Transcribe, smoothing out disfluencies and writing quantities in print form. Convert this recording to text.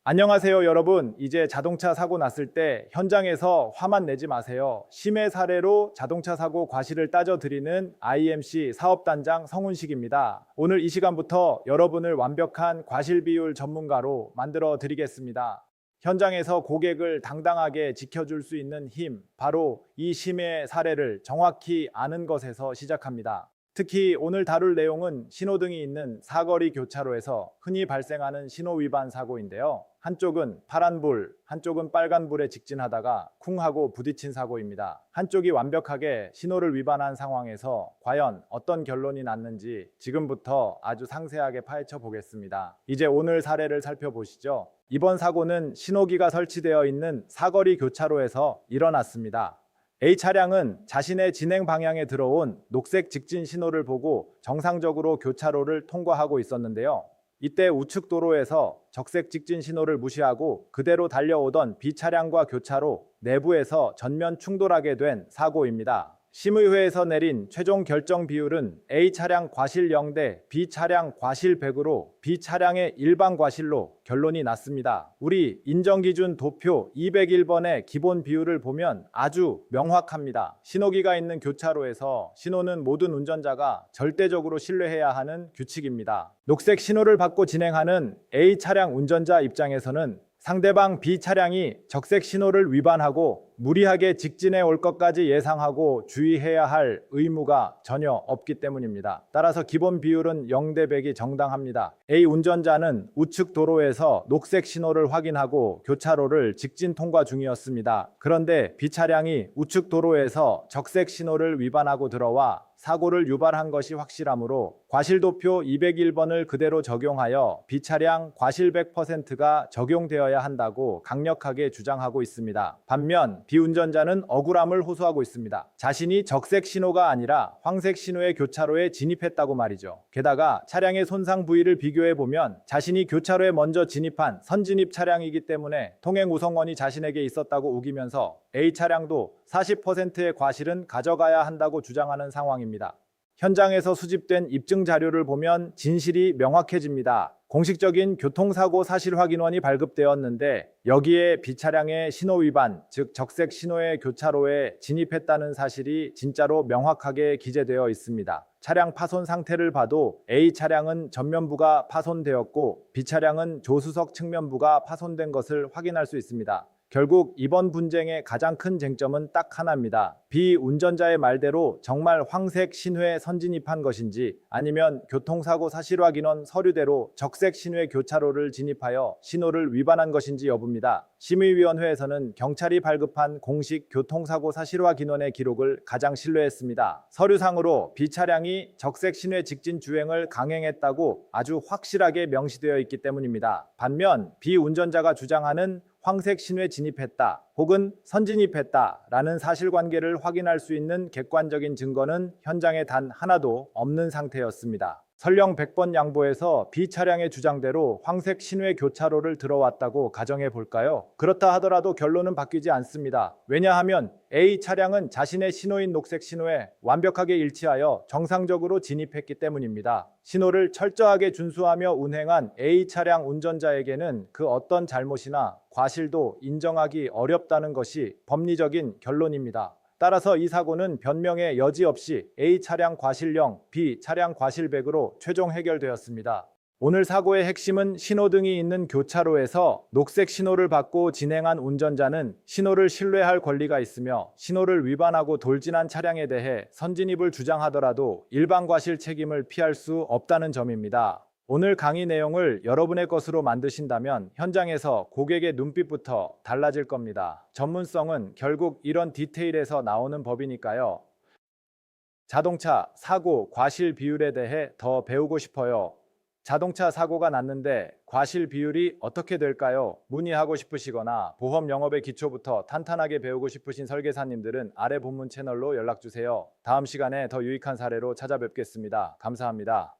안녕하세요, 여러분. 이제 자동차 사고 났을 때 현장에서 화만 내지 마세요. 심해 사례로 자동차 사고 과실을 따져드리는 IMC 사업단장 성훈식입니다. 오늘 이 시간부터 여러분을 완벽한 과실 비율 전문가로 만들어 드리겠습니다. 현장에서 고객을 당당하게 지켜줄 수 있는 힘, 바로 이 심해 사례를 정확히 아는 것에서 시작합니다. 특히 오늘 다룰 내용은 신호등이 있는 사거리 교차로에서 흔히 발생하는 신호 위반 사고인데요. 한쪽은 파란불, 한쪽은 빨간불에 직진하다가 쿵 하고 부딪힌 사고입니다. 한쪽이 완벽하게 신호를 위반한 상황에서 과연 어떤 결론이 났는지 지금부터 아주 상세하게 파헤쳐 보겠습니다. 이제 오늘 사례를 살펴보시죠. 이번 사고는 신호기가 설치되어 있는 사거리 교차로에서 일어났습니다. A 차량은 자신의 진행 방향에 들어온 녹색 직진 신호를 보고 정상적으로 교차로를 통과하고 있었는데요. 이때 우측 도로에서 적색 직진 신호를 무시하고 그대로 달려오던 B 차량과 교차로 내부에서 전면 충돌하게 된 사고입니다. 심의회에서 내린 최종 결정 비율은 A 차량 과실 0대 B 차량 과실 100으로 B 차량의 일반 과실로 결론이 났습니다. 우리 인정기준 도표 201번의 기본 비율을 보면 아주 명확합니다. 신호기가 있는 교차로에서 신호는 모든 운전자가 절대적으로 신뢰해야 하는 규칙입니다. 녹색 신호를 받고 진행하는 A 차량 운전자 입장에서는 상대방 B 차량이 적색 신호를 위반하고 무리하게 직진해 올 것까지 예상하고 주의해야 할 의무가 전혀 없기 때문입니다. 따라서 기본 비율은 0대 100이 정당합니다. A 운전자는 우측 도로에서 녹색 신호를 확인하고 교차로를 직진 통과 중이었습니다. 그런데 B 차량이 우측 도로에서 적색 신호를 위반하고 들어와 사고를 유발한 것이 확실하므로 과실도표 201번을 그대로 적용하여 B 차량 과실 100%가 적용되어야 한다고 강력하게 주장하고 있습니다. 반면 B 운전자는 억울함을 호소하고 있습니다. 자신이 적색 신호가 아니라 황색 신호의 교차로에 진입했다고 말이죠. 게다가 차량의 손상 부위를 비교해 보면 자신이 교차로에 먼저 진입한 선진입 차량이기 때문에 통행 우선권이 자신에게 있었다고 우기면서 A 차량도 40%의 과실은 가져가야 한다고 주장하는 상황입니다. 현장에서 수집된 입증 자료를 보면 진실이 명확해집니다. 공식적인 교통사고 사실 확인원이 발급되었는데 여기에 B 차량의 신호 위반, 즉 적색 신호의 교차로에 진입했다는 사실이 진짜로 명확하게 기재되어 있습니다. 차량 파손 상태를 봐도 A 차량은 전면부가 파손되었고 B 차량은 조수석 측면부가 파손된 것을 확인할 수 있습니다. 결국 이번 분쟁의 가장 큰 쟁점은 딱 하나입니다. B 운전자의 말대로 정말 황색 신호에 선진입한 것인지 아니면 교통사고 사실확인원 서류대로 적색 신호의 교차로를 진입하여 신호를 위반한 것인지 여부입니다. 심의위원회에서는 경찰이 발급한 공식 교통사고 사실확인원의 기록을 가장 신뢰했습니다. 서류상으로 B 차량이 적색 신호의 직진 주행을 강행했다고 아주 확실하게 명시되어 있기 때문입니다. 반면 B 운전자가 주장하는 황색 신호에 진입했다 혹은 선진입했다 라는 사실관계를 확인할 수 있는 객관적인 증거는 현장에 단 하나도 없는 상태였습니다. 설령 100번 양보해서 B 차량의 주장대로 황색 신호의 교차로를 들어왔다고 가정해 볼까요? 그렇다 하더라도 결론은 바뀌지 않습니다. 왜냐하면 A 차량은 자신의 신호인 녹색 신호에 완벽하게 일치하여 정상적으로 진입했기 때문입니다. 신호를 철저하게 준수하며 운행한 A 차량 운전자에게는 그 어떤 잘못이나 과실도 인정하기 어렵다는 것이 법리적인 결론입니다. 따라서 이 사고는 변명의 여지 없이 A 차량 과실 0, B 차량 과실 100으로 최종 해결되었습니다. 오늘 사고의 핵심은 신호등이 있는 교차로에서 녹색 신호를 받고 진행한 운전자는 신호를 신뢰할 권리가 있으며 신호를 위반하고 돌진한 차량에 대해 선진입을 주장하더라도 일반 과실 책임을 피할 수 없다는 점입니다. 오늘 강의 내용을 여러분의 것으로 만드신다면 현장에서 고객의 눈빛부터 달라질 겁니다. 전문성은 결국 이런 디테일에서 나오는 법이니까요. 자동차 사고 과실 비율에 대해 더 배우고 싶어요. 자동차 사고가 났는데 과실 비율이 어떻게 될까요? 문의하고 싶으시거나 보험 영업의 기초부터 탄탄하게 배우고 싶으신 설계사님들은 아래 본문 채널로 연락주세요. 다음 시간에 더 유익한 사례로 찾아뵙겠습니다. 감사합니다.